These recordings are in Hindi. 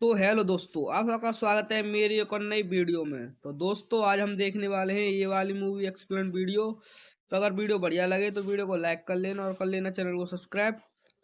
तो हेलो दोस्तों, आप सबका स्वागत है मेरी एक और नई वीडियो में। तो दोस्तों आज हम देखने वाले हैं ये वाली मूवी एक्सप्लेन वीडियो। तो अगर वीडियो बढ़िया लगे तो वीडियो को लाइक कर लेना और कर लेना चैनल को सब्सक्राइब।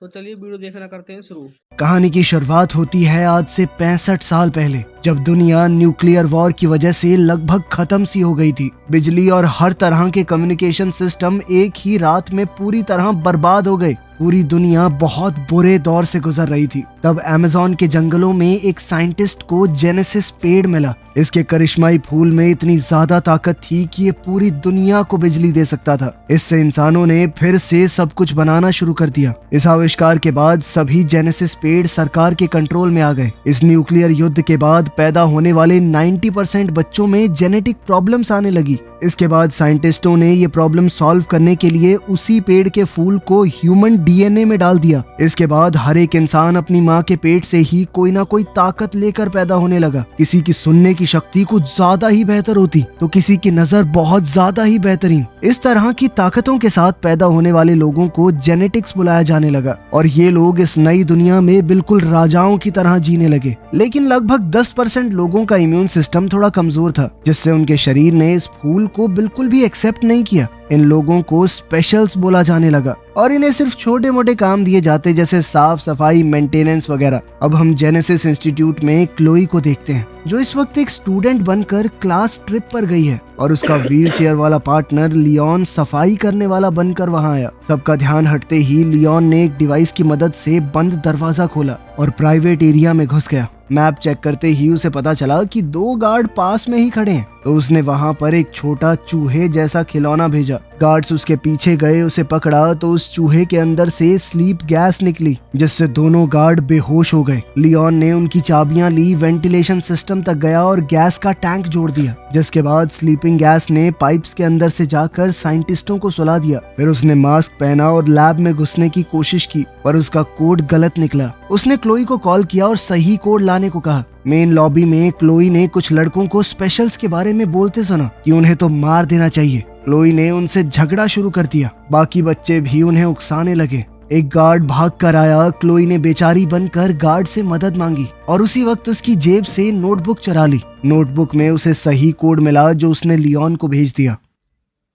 तो चलिए वीडियो देखना करते हैं शुरू। कहानी की शुरुआत होती है आज से 65 साल पहले, जब दुनिया न्यूक्लियर वॉर की वजह से लगभग खत्म सी हो गई थी। बिजली और हर तरह के कम्युनिकेशन सिस्टम एक ही रात में पूरी तरह बर्बाद हो गए। पूरी दुनिया बहुत बुरे दौर से गुजर रही थी। तब अमेज़न के जंगलों में एक साइंटिस्ट को जेनेसिस पेड़ मिला। इसके करिश्माई फूल में इतनी ज्यादा ताकत थी कि ये पूरी दुनिया को बिजली दे सकता था। इससे इंसानों ने फिर से सब कुछ बनाना शुरू कर दिया। इस आविष्कार के बाद सभी जेनेसिस पेड़ सरकार के कंट्रोल में आ गए। इस न्यूक्लियर युद्ध के बाद पैदा होने वाले 90% बच्चों में जेनेटिक प्रॉब्लम्स आने लगी। इसके बाद साइंटिस्टों ने ये प्रॉब्लम सॉल्व करने के लिए उसी पेड़ के फूल को ह्यूमन डीएनए में डाल दिया। इसके बाद हर एक इंसान अपनी माँ के पेट से ही कोई ना कोई ताकत लेकर पैदा होने लगा। किसी की सुनने की शक्ति कुछ ज्यादा ही बेहतर होती तो किसी की नजर बहुत ज्यादा ही बेहतरीन। इस तरह की ताकतों के साथ पैदा होने वाले लोगों को जेनेटिक्स बुलाया जाने लगा और ये लोग इस नई दुनिया में बिल्कुल राजाओं की तरह जीने लगे। लेकिन लगभग 10% लोगों का इम्यून सिस्टम थोड़ा कमजोर था, जिससे उनके शरीर ने इस फूल को बिल्कुल भी एक्सेप्ट नहीं किया। इन लोगों को स्पेशल्स बोला जाने लगा और इन्हें सिर्फ छोटे मोटे काम दिए जाते, जैसे साफ सफाई, मेंटेनेंस वगैरह। अब हम जेनेसिस इंस्टीट्यूट में क्लोई को देखते हैं, जो इस वक्त एक स्टूडेंट बनकर क्लास ट्रिप पर गई है और उसका व्हीलचेयर वाला पार्टनर लियोन सफाई करने वाला बनकर वहां आया। सबका ध्यान हटते ही लियोन ने एक डिवाइस की मदद से बंद दरवाजा खोला और प्राइवेट एरिया में घुस गया। मैप चेक करते ही उसे पता चला कि 2 गार्ड पास में ही खड़े हैं, तो उसने वहां पर एक छोटा चूहे जैसा खिलौना भेजा। गार्ड्स उसके पीछे गए, उसे पकड़ा तो उस चूहे के अंदर से स्लीप गैस निकली, जिससे दोनों गार्ड बेहोश हो गए। लियोन ने उनकी चाबियां ली, वेंटिलेशन सिस्टम तक गया और गैस का टैंक जोड़ दिया, जिसके बाद स्लीपिंग गैस ने पाइप्स के अंदर से जाकर साइंटिस्टों को सुला दिया। फिर उसने मास्क पहना और लैब में घुसने की कोशिश की, पर उसका कोड गलत निकला। उसने क्लोई को कॉल किया और सही कोड लाने को कहा। मेन लॉबी में क्लोई ने कुछ लड़कों को स्पेशल्स के बारे में बोलते सुना कि उन्हें तो मार देना चाहिए। क्लोई ने उनसे झगड़ा शुरू कर दिया। बाकी बच्चे भी उन्हें उकसाने लगे। एक गार्ड भाग कर आया। क्लोई ने बेचारी बनकर गार्ड से मदद मांगी और उसी वक्त उसकी जेब से नोटबुक चुरा ली। नोटबुक में उसे सही कोड मिला जो उसने लियोन को भेज दिया।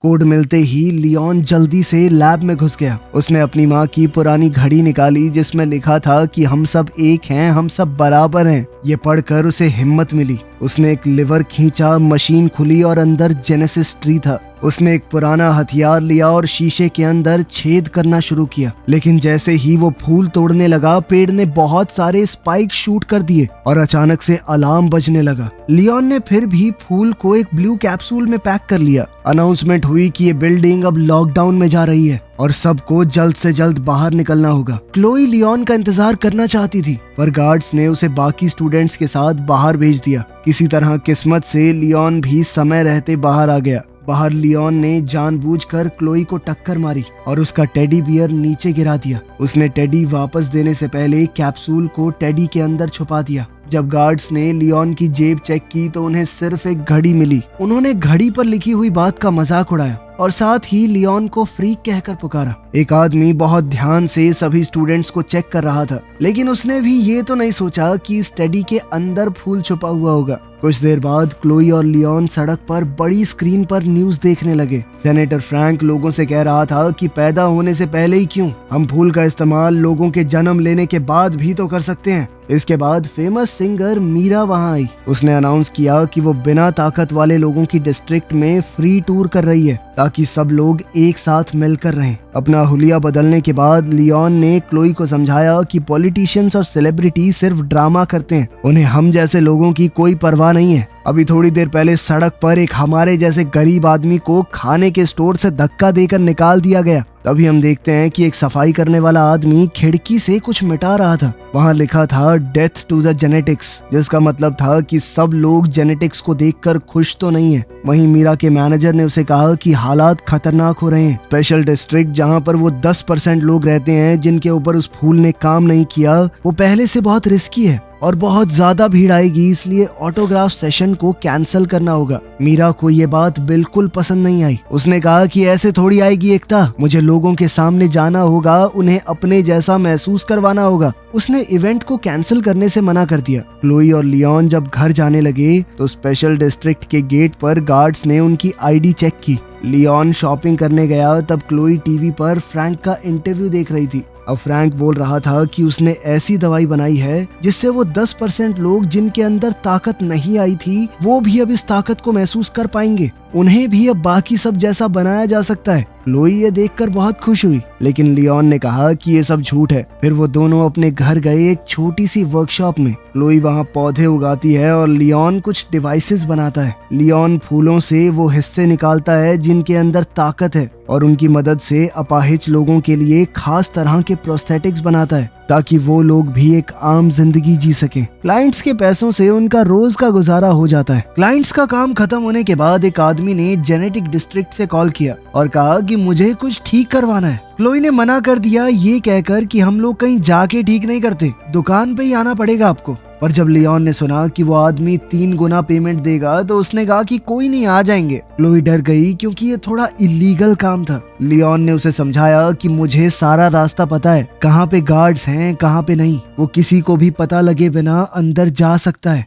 कोड मिलते ही लियोन जल्दी से लैब में घुस गया। उसने अपनी माँ की पुरानी घड़ी निकाली, जिसमें लिखा था कि हम सब एक हैं, हम सब बराबर हैं। ये पढ़कर उसे हिम्मत मिली। उसने एक लिवर खींचा, मशीन खुली और अंदर जेनेसिस ट्री था। उसने एक पुराना हथियार लिया और शीशे के अंदर छेद करना शुरू किया। लेकिन जैसे ही वो फूल तोड़ने लगा, पेड़ ने बहुत सारे स्पाइक शूट कर दिए और अचानक से अलार्म बजने लगा। लियोन ने फिर भी फूल को एक ब्लू कैप्सूल में पैक कर लिया। अनाउंसमेंट हुई कि ये बिल्डिंग अब लॉकडाउन में जा रही है और सबको जल्द से जल्द बाहर निकलना होगा। क्लोई लियोन का इंतजार करना चाहती थी, पर गार्ड्स ने उसे बाकी स्टूडेंट्स के साथ बाहर भेज दिया। किसी तरह किस्मत से लियोन भी समय रहते बाहर आ गया। बाहर लियोन ने जानबूझकर क्लोई को टक्कर मारी और उसका टेडी बियर नीचे गिरा दिया। उसने टेडी वापस देने से पहले कैप्सूल को टेडी के अंदर छुपा दिया। जब गार्ड्स ने लियोन की जेब चेक की तो उन्हें सिर्फ एक घड़ी मिली। उन्होंने घड़ी पर लिखी हुई बात का मजाक उड़ाया और साथ ही लियोन को फ्रीक कहकर पुकारा। एक आदमी बहुत ध्यान से सभी स्टूडेंट्स को चेक कर रहा था, लेकिन उसने भी ये तो नहीं सोचा कि इस टेडी के अंदर फूल छुपा हुआ होगा। कुछ देर बाद क्लोई और लियोन सड़क पर बड़ी स्क्रीन पर न्यूज देखने लगे। सेनेटर फ्रैंक लोगों से कह रहा था कि पैदा होने से पहले ही क्यों, हम फूल का इस्तेमाल लोगों के जन्म लेने के बाद भी तो कर सकते हैं। इसके बाद फेमस सिंगर मीरा वहां आई। उसने अनाउंस किया कि वो बिना ताकत वाले लोगों की डिस्ट्रिक्ट में फ्री टूर कर रही है, ताकि सब लोग एक साथ मिलकर रहें। अपना हुलिया बदलने के बाद लियोन ने क्लोई को समझाया कि पॉलिटिशियंस और सेलिब्रिटी सिर्फ ड्रामा करते हैं, उन्हें हम जैसे लोगों की कोई परवाह नहीं है। अभी थोड़ी देर पहले सड़क पर एक हमारे जैसे गरीब आदमी को खाने के स्टोर से धक्का देकर निकाल दिया गया। तभी हम देखते हैं कि एक सफाई करने वाला आदमी खिड़की से कुछ मिटा रहा था। वहाँ लिखा था डेथ टू द जेनेटिक्स, जिसका मतलब था कि सब लोग जेनेटिक्स को देखकर खुश तो नहीं है। वहीं मीरा के मैनेजर ने उसे कहा कि हालात खतरनाक हो रहे हैं। स्पेशल डिस्ट्रिक्ट जहाँ पर वो 10% लोग रहते हैं जिनके ऊपर उस फूल ने काम नहीं किया, वो पहले से बहुत रिस्की है। और बहुत ज्यादा भीड़ आएगी, इसलिए ऑटोग्राफ सेशन को कैंसिल करना होगा। मीरा को ये बात बिल्कुल पसंद नहीं आई। उसने कहा कि ऐसे थोड़ी आएगी एकता, मुझे लोगों के सामने जाना होगा, उन्हें अपने जैसा महसूस करवाना होगा। उसने इवेंट को कैंसिल करने से मना कर दिया। क्लोई और लियोन जब घर जाने लगे तो स्पेशल डिस्ट्रिक्ट के गेट पर गार्ड्स ने उनकी आईडी चेक की। लियोन शॉपिंग करने गया तब क्लोई टीवी पर फ्रैंक का इंटरव्यू देख रही थी। अब फ्रैंक बोल रहा था कि उसने ऐसी दवाई बनाई है जिससे वो 10% लोग जिनके अंदर ताकत नहीं आई थी वो भी अब इस ताकत को महसूस कर पाएंगे। उन्हें भी अब बाकी सब जैसा बनाया जा सकता है। क्लोई ये देखकर बहुत खुश हुई, लेकिन लियोन ने कहा कि ये सब झूठ है। फिर वो दोनों अपने घर गए एक छोटी सी वर्कशॉप में। क्लोई वहाँ पौधे उगाती है और लियोन कुछ डिवाइसेस बनाता है। लियोन फूलों से वो हिस्से निकालता है जिनके अंदर ताकत है और उनकी मदद से अपाहिज लोगों के लिए खास तरह के प्रोस्थेटिक्स बनाता है ताकि वो लोग भी एक आम जिंदगी जी सकें। क्लाइंट्स के पैसों से उनका रोज का गुजारा हो जाता है। क्लाइंट्स का काम खत्म होने के बाद एक आदमी ने जेनेटिक डिस्ट्रिक्ट से कॉल किया और कहा कि मुझे कुछ ठीक करवाना है। क्लोई ने मना कर दिया, ये कहकर कि हम लोग कहीं जाके ठीक नहीं करते, दुकान पे ही आना पड़ेगा आपको। पर जब लियोन ने सुना कि वो आदमी 3 गुना पेमेंट देगा तो उसने कहा कि कोई नहीं, आ जाएंगे। क्लोई डर गई क्योंकि ये थोड़ा इलीगल काम था। लियोन ने उसे समझाया कि मुझे सारा रास्ता पता है, कहाँ पे गार्ड्स हैं कहाँ पे नहीं, वो किसी को भी पता लगे बिना अंदर जा सकता है।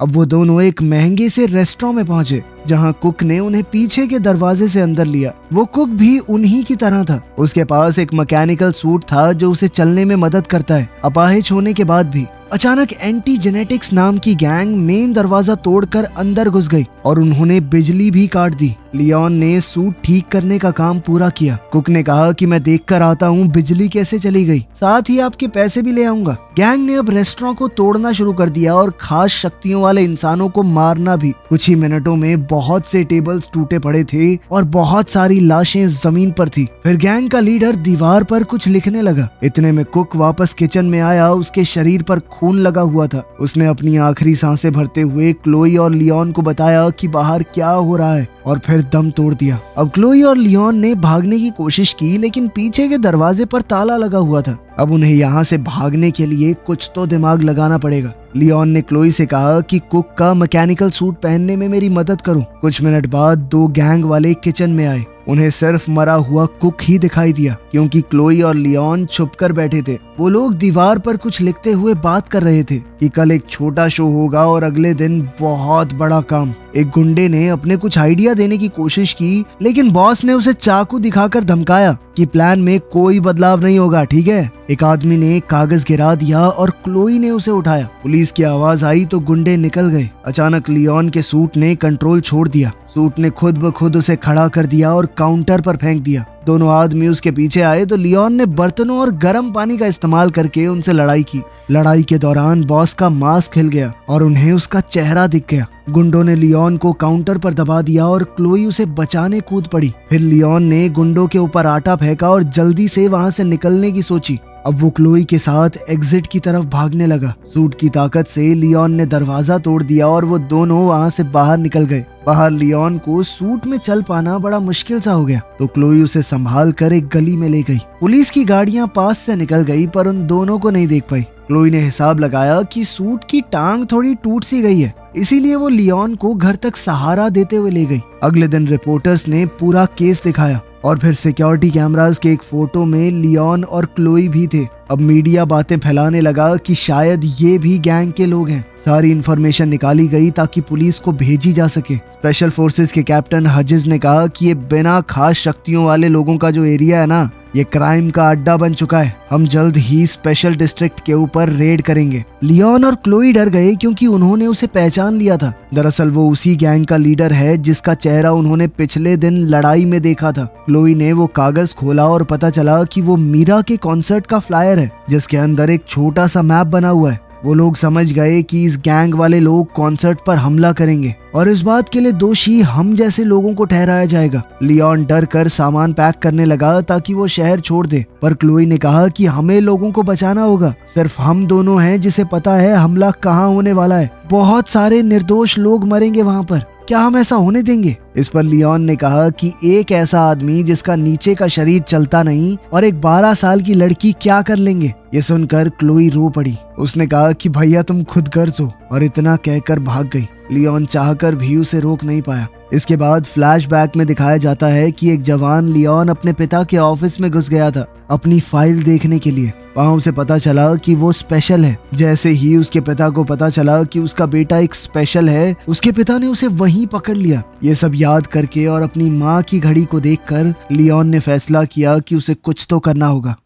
अब वो दोनों एक महंगे से रेस्टोरेंट में पहुंचे जहां कुक ने उन्हें पीछे के दरवाजे से अंदर लिया। वो कुक भी उन्हीं की तरह था। उसके पास एक मैकेनिकल सूट था जो उसे चलने में मदद करता है अपाहिज होने के बाद भी। अचानक एंटी जेनेटिक्स नाम की गैंग मेन दरवाजा तोड़कर अंदर घुस गई और उन्होंने बिजली भी काट दी। लियोन ने सूट ठीक करने का काम पूरा किया। कुक ने कहा कि मैं देखकर आता हूँ बिजली कैसे चली गई, साथ ही आपके पैसे भी ले आऊंगा। गैंग ने अब रेस्टोरेंट को तोड़ना शुरू कर दिया और खास शक्तियों वाले इंसानों को मारना भी। कुछ ही मिनटों में बहुत से टेबल्स टूटे पड़े थे और बहुत सारी लाशें जमीन पर थी। फिर गैंग का लीडर दीवार पर कुछ लिखने लगा। इतने में कुक वापस किचन में आया। उसके शरीर पर खून लगा हुआ था। उसने अपनी आखिरी सांसें भरते हुए क्लोई और लियोन को बताया कि बाहर क्या हो रहा है और फिर दम तोड़ दिया। अब क्लोई और लियोन ने भागने की कोशिश की, लेकिन पीछे के दरवाजे पर ताला लगा हुआ था। अब उन्हें यहाँ से भागने के लिए कुछ तो दिमाग लगाना पड़ेगा। लियोन ने क्लोई से कहा कि कुक का मैकेनिकल सूट पहनने में मेरी मदद करो। कुछ मिनट बाद 2 गैंग वाले किचन में आए। उन्हें सिर्फ मरा हुआ कुक ही दिखाई दिया क्योंकि क्लोई और लियोन छुपकर बैठे थे। वो लोग दीवार पर कुछ लिखते हुए बात कर रहे थे कि कल एक छोटा शो होगा और अगले दिन बहुत बड़ा काम। एक गुंडे ने अपने कुछ आइडिया देने की कोशिश की, लेकिन बॉस ने उसे चाकू दिखाकर धमकाया कि प्लान में कोई बदलाव नहीं होगा, ठीक है। एक आदमी ने कागज गिरा दिया और क्लोई ने उसे उठाया। पुलिस की आवाज आई तो गुंडे निकल गए। अचानक लियोन के सूट ने कंट्रोल छोड़ दिया। सूट ने खुद ब खुद उसे खड़ा कर दिया और काउंटर पर फेंक दिया। दोनों आदमी उसके पीछे आए तो लियोन ने बर्तनों और गर्म पानी का इस्तेमाल करके उनसे लड़ाई की। लड़ाई के दौरान बॉस का मास्क हिल गया और उन्हें उसका चेहरा दिख गया। गुंडों ने लियोन को काउंटर पर दबा दिया और क्लोई उसे बचाने कूद पड़ी। फिर लियोन ने गुंडों के ऊपर आटा फेंका और जल्दी से वहां से निकलने की सोची। अब वो क्लोई के साथ एग्जिट की तरफ भागने लगा। सूट की ताकत से लियोन ने दरवाजा तोड़ दिया और वो दोनों वहां से बाहर निकल गए। बाहर लियोन को सूट में चल पाना बड़ा मुश्किल सा हो गया तो क्लोई उसे संभाल कर एक गली में ले गई। पुलिस की गाड़ियां पास से निकल गई पर उन दोनों को नहीं देख पाई। क्लोई ने हिसाब लगाया कि सूट की टांग थोड़ी टूट सी गई है, इसीलिए वो लियोन को घर तक सहारा देते हुए ले गई। अगले दिन रिपोर्टर्स ने पूरा केस दिखाया और फिर सिक्योरिटी कैमरास के एक फोटो में लियोन और क्लोई भी थे। अब मीडिया बातें फैलाने लगा कि शायद ये भी गैंग के लोग हैं। सारी इंफॉर्मेशन निकाली गई ताकि पुलिस को भेजी जा सके। स्पेशल फोर्सेस के कैप्टन हजिज ने कहा कि ये बिना खास शक्तियों वाले लोगों का जो एरिया है ना, ये क्राइम का अड्डा बन चुका है। हम जल्द ही स्पेशल डिस्ट्रिक्ट के ऊपर रेड करेंगे। लियोन और क्लोई डर गए क्योंकि उन्होंने उसे पहचान लिया था। दरअसल वो उसी गैंग का लीडर है जिसका चेहरा उन्होंने पिछले दिन लड़ाई में देखा था। क्लोई ने वो कागज खोला और पता चला कि वो मीरा के कॉन्सर्ट का फ्लायर है जिसके अंदर एक छोटा सा मैप बना हुआ है। वो लोग समझ गए कि इस गैंग वाले लोग कॉन्सर्ट पर हमला करेंगे और इस बात के लिए दोषी हम जैसे लोगों को ठहराया जाएगा। लियोन डर कर सामान पैक करने लगा ताकि वो शहर छोड़ दे, पर क्लोई ने कहा कि हमें लोगों को बचाना होगा। सिर्फ हम दोनों हैं जिसे पता है हमला कहाँ होने वाला है। बहुत सारे निर्दोष लोग मरेंगे वहाँ पर। क्या हम ऐसा होने देंगे? इस पर लियोन ने कहा कि एक ऐसा आदमी जिसका नीचे का शरीर चलता नहीं और एक 12 साल की लड़की क्या कर लेंगे? ये सुनकर क्लोई रो पड़ी। उसने कहा कि भैया तुम खुद गर्ज हो, और इतना कहकर भाग गई। लियोन चाहकर भी उसे रोक नहीं पाया। इसके बाद फ्लैशबैक में दिखाया जाता है कि एक जवान लियोन अपने पिता के ऑफिस में घुस गया था अपनी फाइल देखने के लिए। वहाँ उसे पता चला कि वो स्पेशल है। जैसे ही उसके पिता को पता चला कि उसका बेटा एक स्पेशल है, उसके पिता ने उसे वहीं पकड़ लिया। ये सब याद करके और अपनी माँ की घड़ी को देखकर लियोन ने फैसला किया कि उसे कुछ तो करना होगा।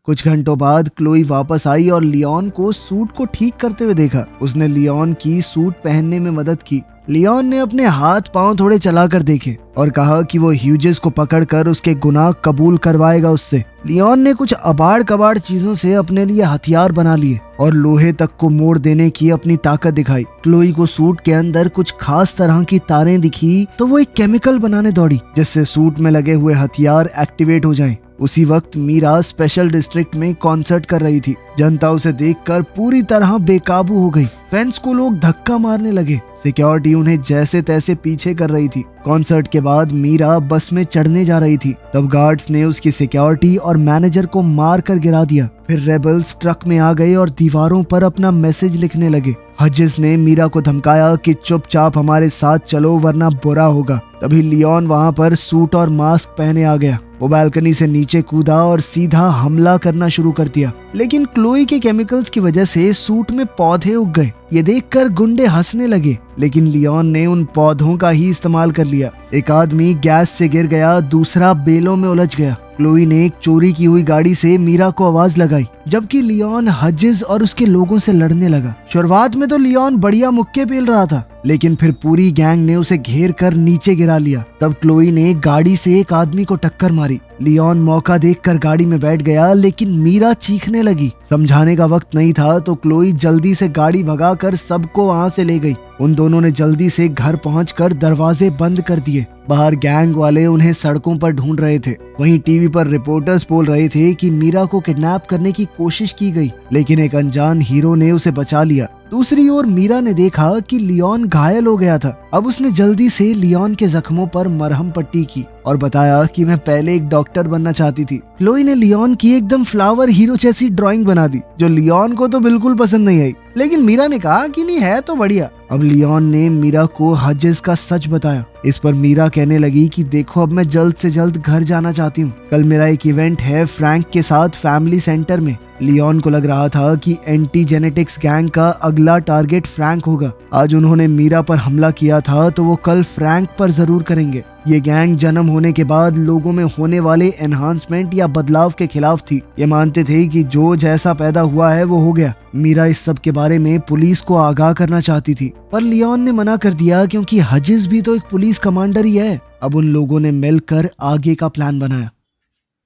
कुछ घंटों बाद क्लोई वापस आई और लियोन को सूट को ठीक करते हुए देखा। उसने लियोन की सूट पहनने में मदद की। लियोन ने अपने हाथ पांव थोड़े चलाकर देखे और कहा कि वो ह्यूजेस को पकड़कर उसके गुनाह कबूल करवाएगा उससे। लियोन ने कुछ अबाड़ कबाड़ चीजों से अपने लिए हथियार बना लिए और लोहे तक को मोड़ देने की अपनी ताकत दिखाई। क्लोई को सूट के अंदर कुछ खास तरह की तारें दिखी तो वो एक केमिकल बनाने दौड़ी जिससे सूट में लगे हुए हथियार एक्टिवेट हो जाएं। उसी वक्त मीरा स्पेशल डिस्ट्रिक्ट में कॉन्सर्ट कर रही थी। जनता उसे देखकर पूरी तरह बेकाबू हो गई। फैंस को लोग धक्का मारने लगे। सिक्योरिटी उन्हें जैसे तैसे पीछे कर रही थी। कॉन्सर्ट के बाद मीरा बस में चढ़ने जा रही थी, तब गार्ड्स ने उसकी सिक्योरिटी और मैनेजर को मार कर गिरा दिया। फिर रेबल्स ट्रक में आ गए और दीवारों पर अपना मैसेज लिखने लगे। हजिस ने मीरा को धमकाया कि चुपचाप हमारे साथ चलो वरना बुरा होगा। तभी लियोन वहां पर सूट और मास्क पहने आ गया। वो बालकनी से नीचे कूदा और सीधा हमला करना शुरू कर दिया, लेकिन क्लोई के केमिकल्स की वजह से सूट में पौधे उग गए। ये देखकर गुंडे हंसने लगे, लेकिन लियोन ने उन पौधों का ही इस्तेमाल कर लिया। एक आदमी गैस से गिर गया, दूसरा बेलों में उलझ गया। क्लोई ने एक चोरी की हुई गाड़ी से मीरा को आवाज लगाई, जबकि लियोन हजिस और उसके लोगों से लड़ने लगा। शुरुआत में तो लियोन बढ़िया मुक्के पेल रहा था, लेकिन फिर पूरी गैंग ने उसे घेर कर नीचे गिरा लिया। तब क्लोई ने गाड़ी से एक आदमी को टक्कर मारी। लियोन मौका देखकर गाड़ी में बैठ गया, लेकिन मीरा चीखने लगी। समझाने का वक्त नहीं था तो क्लोई जल्दी से गाड़ी भगाकर सबको वहां से ले गई। उन दोनों ने जल्दी से घर पहुंचकर दरवाजे बंद कर दिए। बाहर गैंग वाले उन्हें सड़कों पर ढूंढ रहे थे। वहीं टीवी पर रिपोर्टर्स बोल रहे थे कि मीरा को किडनैप करने की कोशिश की गई, लेकिन एक अनजान हीरो ने उसे बचा लिया। दूसरी ओर मीरा ने देखा कि लियोन घायल हो गया था। अब उसने जल्दी से लियोन के जख्मों पर मरहम पट्टी की और बताया कि मैं पहले एक डॉक्टर बनना चाहती थी। क्लोई ने लियोन की एकदम फ्लावर हीरो जैसी ड्राइंग बना दी, जो लियोन को तो बिल्कुल पसंद नहीं आई, लेकिन मीरा ने कहा कि नहीं है तो बढ़िया। अब लियोन ने मीरा को हजिस का सच बताया। इस पर मीरा कहने लगी कि देखो अब मैं जल्द से जल्द घर जाना चाहती हूँ। कल मेरा एक इवेंट है फ्रैंक के साथ फैमिली सेंटर में। लियोन को लग रहा था कि एंटी जेनेटिक्स गैंग का अगला टारगेट फ्रैंक होगा। आज उन्होंने मीरा पर हमला किया था तो वो कल फ्रैंक पर जरूर करेंगे। ये गैंग जन्म होने के बाद लोगों में होने वाले एनहांसमेंट या बदलाव के खिलाफ थी। ये मानते थे कि जो जैसा पैदा हुआ है वो हो गया। मीरा इस सब के बारे में पुलिस को आगाह करना चाहती थी, पर लियोन ने मना कर दिया क्योंकि हजिस भी तो एक पुलिस कमांडर ही है। अब उन लोगों ने मिलकर आगे का प्लान बनाया।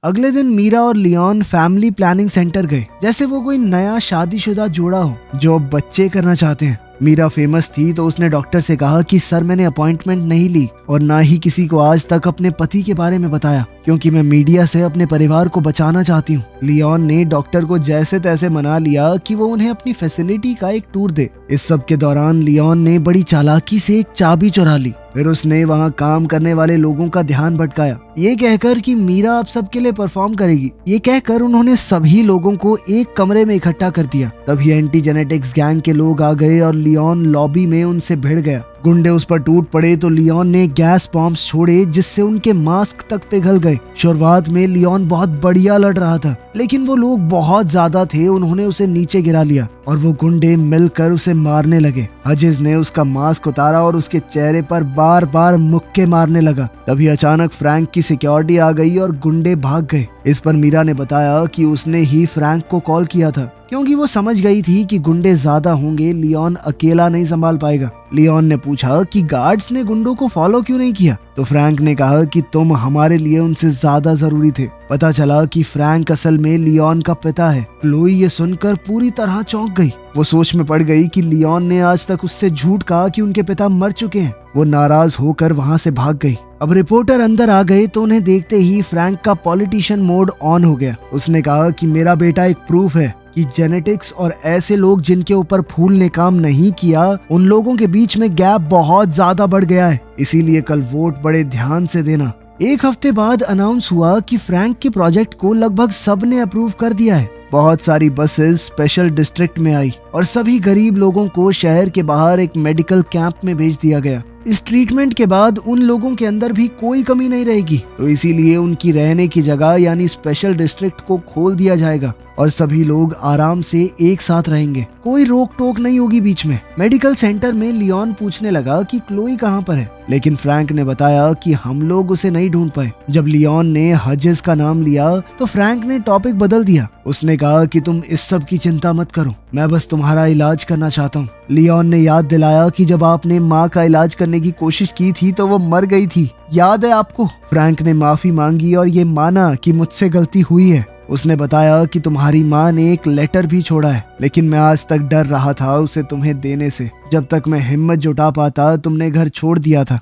अगले दिन मीरा और लियोन फैमिली प्लानिंग सेंटर गए, जैसे वो कोई नया शादीशुदा जोड़ा हो जो बच्चे करना चाहते हैं। मीरा फेमस थी तो उसने डॉक्टर से कहा कि सर मैंने अपॉइंटमेंट नहीं ली और ना ही किसी को आज तक अपने पति के बारे में बताया, क्योंकि मैं मीडिया से अपने परिवार को बचाना चाहती हूँ। लियोन ने डॉक्टर को जैसे तैसे मना लिया कि वो उन्हें अपनी फैसिलिटी का एक टूर दे। इस सब के दौरान लियोन ने बड़ी चालाकी से एक चाबी चुरा ली। फिर उसने वहाँ काम करने वाले लोगों का ध्यान भटकाया, ये कहकर कि मीरा आप सबके लिए परफॉर्म करेगी। ये कहकर उन्होंने सभी लोगों को एक कमरे में इकट्ठा कर दिया। तभी एंटी जेनेटिक्स गैंग के लोग आ गए और लियोन लॉबी में उनसे भिड़ गया। गुंडे उस पर टूट पड़े तो लियोन ने गैस बॉम्ब्स छोड़े जिससे उनके मास्क तक पिघल गए। शुरुआत में लियोन बहुत बढ़िया लड़ रहा था, लेकिन वो लोग बहुत ज्यादा थे, उन्होंने उसे नीचे गिरा लिया और वो गुंडे मिलकर उसे मारने लगे। हजिस ने उसका मास्क उतारा और उसके चेहरे पर बार बार मुक्के मारने लगा। तभी अचानक फ्रैंक की सिक्योरिटी आ गई और गुंडे भाग गए। इस पर मीरा ने बताया कि उसने ही फ्रैंक को कॉल किया था, क्योंकि वो समझ गई थी कि गुंडे ज्यादा होंगे, लियोन अकेला नहीं संभाल पाएगा। लियोन ने पूछा कि गार्ड्स ने गुंडों को फॉलो क्यों नहीं किया, तो फ्रैंक ने कहा कि तुम हमारे लिए उनसे ज्यादा जरूरी थे। पता चला कि फ्रैंक असल में लियोन का पिता है। क्लोई ये सुनकर पूरी तरह चौंक गई। वो सोच में पड़ गई कि लियोन ने आज तक उससे झूठ कहा कि उनके पिता मर चुके हैं। वो नाराज होकर वहाँ से भाग गई। अब रिपोर्टर अंदर आ गए तो उन्हें देखते ही फ्रैंक का पॉलिटिशियन मोड ऑन हो गया। उसने कहा कि मेरा बेटा एक प्रूफ है। कि जेनेटिक्स और ऐसे लोग जिनके ऊपर फूल ने काम नहीं किया, उन लोगों के बीच में गैप बहुत ज्यादा बढ़ गया है। इसीलिए कल वोट बड़े ध्यान से देना। एक हफ्ते बाद अनाउंस हुआ कि फ्रैंक के प्रोजेक्ट को लगभग सबने अप्रूव कर दिया है। बहुत सारी बसेस स्पेशल डिस्ट्रिक्ट में आई और सभी गरीब लोगों को शहर के बाहर एक मेडिकल कैंप में भेज दिया गया। इस ट्रीटमेंट के बाद उन लोगों के अंदर भी कोई कमी नहीं रहेगी, तो इसीलिए उनकी रहने की जगह यानी स्पेशल डिस्ट्रिक्ट को खोल दिया जाएगा और सभी लोग आराम से एक साथ रहेंगे। कोई रोक टोक नहीं होगी बीच में। मेडिकल सेंटर में लियोन पूछने लगा कि क्लोई कहाँ पर है, लेकिन फ्रैंक ने बताया कि हम लोग उसे नहीं ढूंढ पाए। जब लियोन ने हजेस का नाम लिया तो फ्रैंक ने टॉपिक बदल दिया। उसने कहा कि तुम इस सब की चिंता मत करो, मैं बस तुम्हारा इलाज करना चाहता हूँ। लियोन ने याद दिलाया कि जब आपने माँ का इलाज करने की कोशिश की थी तो वो मर गई थी, याद है आपको? फ्रैंक ने माफी मांगी और ये माना कि मुझसे गलती हुई है। उसने बताया कि तुम्हारी माँ ने एक लेटर भी छोड़ा है, लेकिन मैं आज तक डर रहा था उसे तुम्हें देने से। जब तक मैं हिम्मत जुटा पाता तुमने घर छोड़ दिया था।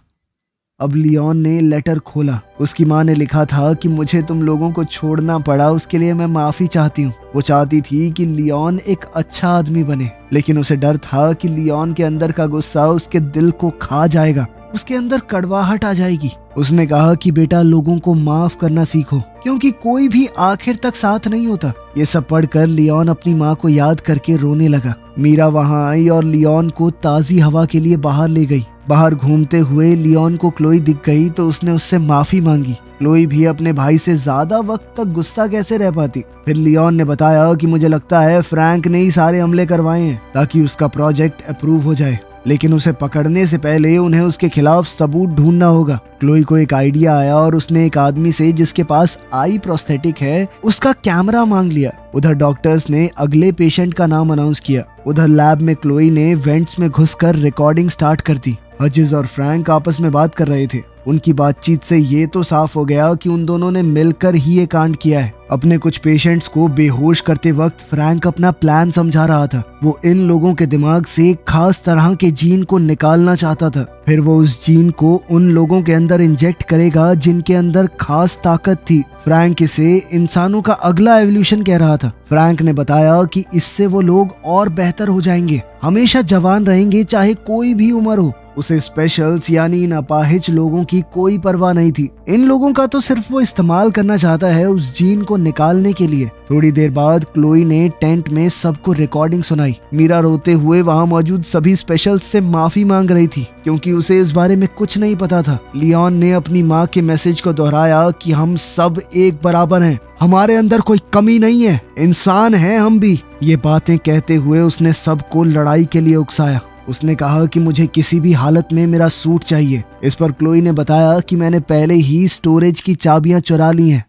अब लियोन ने लेटर खोला। उसकी माँ ने लिखा था कि मुझे तुम लोगों को छोड़ना पड़ा, उसके लिए मैं माफी चाहती हूँ। वो चाहती थी कि लियोन एक अच्छा आदमी बने, लेकिन उसे डर था कि लियोन के अंदर का गुस्सा उसके दिल को खा जाएगा, उसके अंदर कड़वाहट आ जाएगी। उसने कहा कि बेटा, लोगों को माफ करना सीखो, क्योंकि कोई भी आखिर तक साथ नहीं होता। ये सब पढ़कर लियोन अपनी माँ को याद करके रोने लगा। मीरा वहाँ आई और लियोन को ताजी हवा के लिए बाहर ले गई। बाहर घूमते हुए लियोन को क्लोई दिख गई तो उसने उससे माफी मांगी। क्लोई भी अपने भाई से ज्यादा वक्त तक गुस्सा कैसे रह पाती। फिर लियोन ने बताया कि मुझे लगता है फ्रैंक ने ही सारे हमले करवाए हैं ताकि उसका प्रोजेक्ट अप्रूव हो जाए, लेकिन उसे पकड़ने से पहले उन्हें उसके खिलाफ सबूत ढूंढना होगा। क्लोई को एक आइडिया आया और उसने एक आदमी से जिसके पास आई प्रोस्थेटिक है उसका कैमरा मांग लिया। उधर डॉक्टर्स ने अगले पेशेंट का नाम अनाउंस किया। उधर लैब में क्लोई ने वेंट्स में घुसकर रिकॉर्डिंग स्टार्ट कर दी। हजिस और फ्रैंक आपस में बात कर रहे थे। उनकी बातचीत से ये तो साफ हो गया कि उन दोनों ने मिलकर ही ये कांड किया है। अपने कुछ पेशेंट्स को बेहोश करते वक्त फ्रैंक अपना प्लान समझा रहा था। वो इन लोगों के दिमाग से एक खास तरह के जीन को निकालना चाहता था। फिर वो उस जीन को उन लोगों के अंदर इंजेक्ट करेगा जिनके अंदर खास ताकत थी। फ्रैंक इसे इंसानों का अगला एवोल्यूशन कह रहा था। फ्रैंक ने बताया कि इससे वो लोग और बेहतर हो जाएंगे, हमेशा जवान रहेंगे चाहे कोई भी उम्र हो। उसे स्पेशल्स यानी इन अपाहिज लोगों की कोई परवाह नहीं थी। इन लोगों का तो सिर्फ वो इस्तेमाल करना चाहता है उस जीन को निकालने के लिए। थोड़ी देर बाद क्लोई ने टेंट में सबको रिकॉर्डिंग सुनाई। मीरा रोते हुए वहाँ मौजूद सभी स्पेशल्स से माफी मांग रही थी क्योंकि उसे इस बारे में कुछ नहीं पता था। लियोन ने अपनी माँ के मैसेज को दोहराया कि हम सब एक बराबर हैं, हमारे अंदर कोई कमी नहीं है, इंसान हैं हम भी। ये बातें कहते हुए उसने सबको लड़ाई के लिए उकसाया। उसने कहा कि मुझे किसी भी हालत में मेरा सूट चाहिए। इस पर क्लोई ने बताया कि मैंने पहले ही स्टोरेज की चाबियां चुरा ली हैं।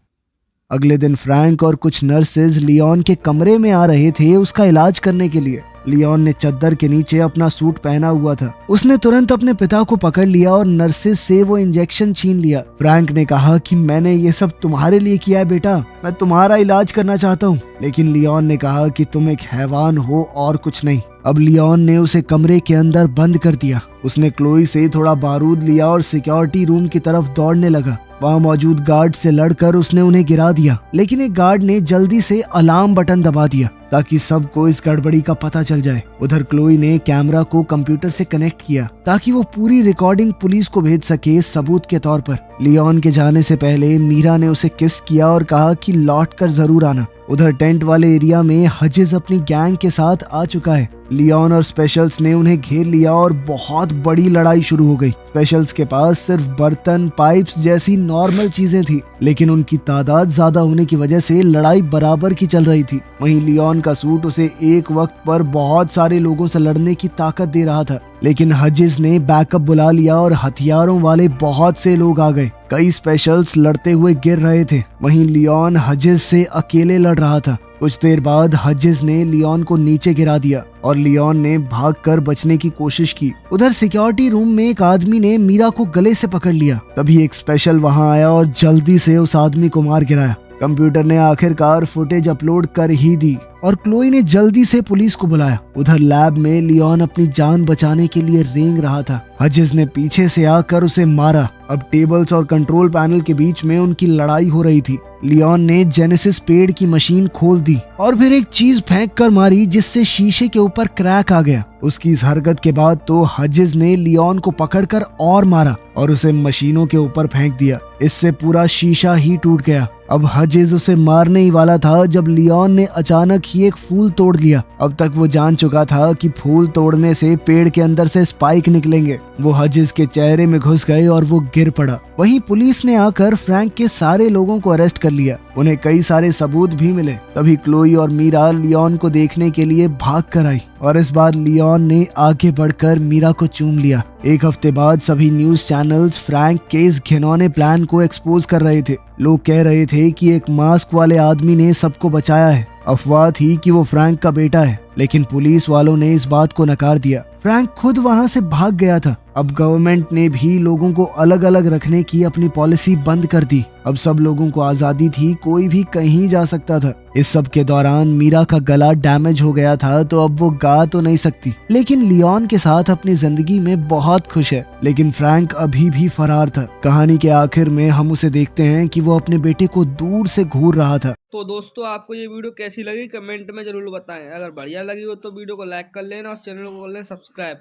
अगले दिन फ्रैंक और कुछ नर्सेज लियोन के कमरे में आ रहे थे उसका इलाज करने के लिए। लियोन ने चद्दर के नीचे अपना सूट पहना हुआ था। उसने तुरंत अपने पिता को पकड़ लिया और नर्सेज से वो इंजेक्शन छीन लिया। फ्रैंक ने कहा कि मैंने ये सब तुम्हारे लिए किया है बेटा, मैं तुम्हारा इलाज करना चाहता हूँ। लेकिन लियोन ने कहा कि तुम एक हैवान हो और कुछ नहीं। अब लियोन ने उसे कमरे के अंदर बंद कर दिया। उसने क्लोई से थोड़ा बारूद लिया और सिक्योरिटी रूम की तरफ दौड़ने लगा। वहाँ मौजूद गार्ड से लड़कर उसने उन्हें गिरा दिया, लेकिन एक गार्ड ने जल्दी से अलार्म बटन दबा दिया ताकि सबको इस गड़बड़ी का पता चल जाए। उधर क्लोई ने कैमरा को कंप्यूटर से कनेक्ट किया ताकि वो पूरी रिकॉर्डिंग पुलिस को भेज सके सबूत के तौर पर। लियोन के जाने से पहले मीरा ने उसे किस किया और कहा कि लौट कर जरूर आना। उधर टेंट वाले एरिया में हजिज अपनी गैंग के साथ आ चुका है। लियोन और स्पेशल्स ने उन्हें घेर लिया और बहुत बड़ी लड़ाई शुरू हो गई। स्पेशल्स के पास सिर्फ बर्तन, पाइप्स जैसी नॉर्मल चीजें थी, लेकिन उनकी तादाद ज्यादा होने की वजह से लड़ाई बराबर की चल रही थी। वहीं लियोन का सूट उसे एक वक्त पर बहुत सारे लोगों से लड़ने की ताकत दे रहा था, लेकिन हजिज ने बैकअप बुला लिया और हथियारों वाले बहुत से लोग आ गए। कई स्पेशल्स लड़ते हुए गिर रहे थे। वहीं लियोन हजिज से अकेले लड़ रहा था। कुछ देर बाद हजिज ने लियोन को नीचे गिरा दिया और लियोन ने भागकर बचने की कोशिश की। उधर सिक्योरिटी रूम में एक आदमी ने मीरा को गले से पकड़ लिया। तभी एक स्पेशल वहां आया और जल्दी से उस आदमी को मार गिराया। कंप्यूटर ने आखिरकार फुटेज अपलोड कर ही दी। और क्लोई ने जल्दी से पुलिस को बुलाया। उधर लैब में लियोन अपनी जान बचाने के लिए रेंग रहा था। हजिस ने पीछे से आकर उसे मारा। अब टेबल्स और कंट्रोल पैनल के बीच में उनकी लड़ाई हो रही थी। लियोन ने जेनेसिस पेड़ की मशीन खोल दी और फिर एक चीज फेंक कर मारी जिससे शीशे के ऊपर क्रैक आ गया। उसकी इस हरकत के बाद तो हजिस ने लियोन को पकड़कर और मारा और उसे मशीनों के ऊपर फेंक दिया। इससे पूरा शीशा ही टूट गया। अब हजिस उसे मारने ही वाला था जब लियोन ने अचानक ही एक फूल तोड़ लिया। अब तक वो जान चुका था कि फूल तोड़ने से पेड़ के अंदर से स्पाइक निकलेंगे। वो हजिस के चेहरे में घुस गए और वो गिर पड़ा। वहीं पुलिस ने आकर फ्रैंक के सारे लोगों को अरेस्ट कर लिया। उन्हें कई सारे सबूत भी मिले। तभी क्लोई और मीरा लियोन को देखने के लिए भाग कर आई और इस बार लियोन ने आगे बढ़कर मीरा को चूम लिया। एक हफ्ते बाद सभी न्यूज चैनल्स फ्रैंक के इस घिनौने प्लान को एक्सपोज कर रहे थे। लोग कह रहे थे कि एक मास्क वाले आदमी ने सबको बचाया है। अफवाह थी कि वो फ्रैंक का बेटा है, लेकिन पुलिस वालों ने इस बात को नकार दिया। फ्रैंक खुद वहां से भाग गया था। अब गवर्नमेंट ने भी लोगों को अलग अलग रखने की अपनी पॉलिसी बंद कर दी। अब सब लोगों को आजादी थी, कोई भी कहीं जा सकता था। इस सब के दौरान मीरा का गला डैमेज हो गया था, तो अब वो गा तो नहीं सकती, लेकिन लियोन के साथ अपनी जिंदगी में बहुत खुश है। लेकिन फ्रैंक अभी भी फरार था। कहानी के आखिर में हम उसे देखते हैं कि वो अपने बेटे को दूर से घूर रहा था। तो दोस्तों, आपको ये वीडियो कैसी लगी कमेंट में जरूर बताएं। अगर बढ़िया लगी हो तो वीडियो को लाइक कर लेना और चैनल को कर लें सब्सक्राइब।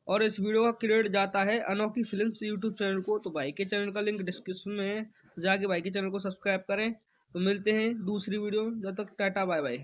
और इस वीडियो का क्रेडिट जाता है अनोखी फिल्म्स यूट्यूब चैनल को। तो भाई के चैनल का लिंक डिस्क्रिप्शन में है, जाके भाई के चैनल को सब्सक्राइब करें। तो मिलते हैं दूसरी वीडियो में, जब तक टाटा बाय बाय।